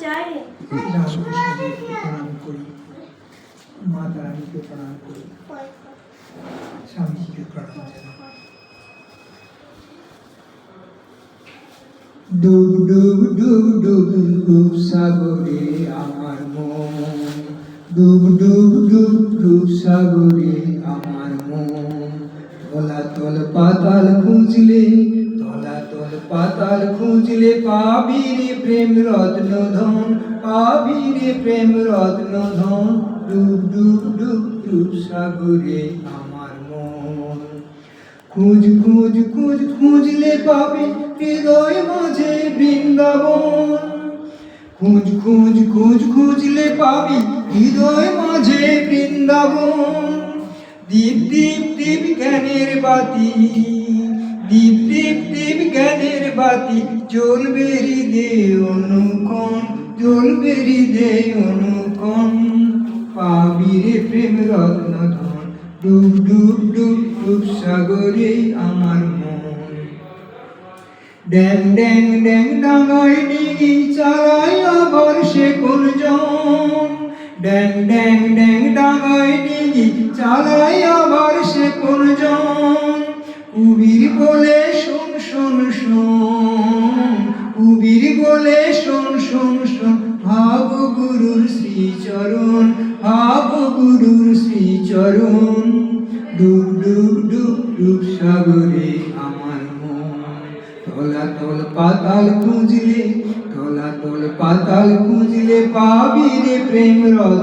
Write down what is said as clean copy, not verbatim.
চাই। রামকৃষ্ণদেবকে প্রণাম করি, মাতা রানীকে প্রণাম করি, স্বামীজিকে প্রণাম জানাই। ডুব ডুব ডুব ডুব ডুব সাগরে আমার মন, ডুব ডুব ডুব ডুব সাগরে আমার মন। তলাতল পাতাল খুঁজলে, তলাতল পাতাল খুঁজলে পাবি রে প্রেম রত্ন ধন, পাবি রে প্রেম রত্ন ধন। ডুব ডুব ডুব ডুব সাগরে আমার মন। খুঁজ খুঁজ খুঁজ খুঁজলে পাবি হৃদয় মাঝে বৃন্দাবন, খুঁজ খুঁজ খুঁজ খুঁজলে পাবি হৃদয় মাঝে বৃন্দাবন। দীপ দীপ দীপ জ্ঞানের বাতি, দীপ দীপ দীপ জ্ঞানের বাতি, জ্বলবে হৃদয়ে অনুক্ষণ, জ্বলবে হৃদয়ে অনুক্ষণ। পাবি রে প্রেম রত্ন ধন, ডুব ডুব ডুব ডুব সাগরে আমার মন। ড্যাং ড্যাং ড্যাং ডাঙায় ডিঙি চালায় আবার সে কোন জন, ড্যাং ড্যাং ড্যাং ডাঙায় ডিঙি চালায় আবার সে কোন জন। কুবির বলে শোন শোন শোন, কুবির বলে শোন শোন শোন, ভাব গুরুর শ্রীচরণ, ভাব গুরুর শ্রীচরণ। ডুব ডুব ডুব ডুব সাগরে আমার মন। তলাতল পাতাল খুঁজলে, তলাতল পাতাল খুঁজলে পাবি রে প্রেম রত্ন।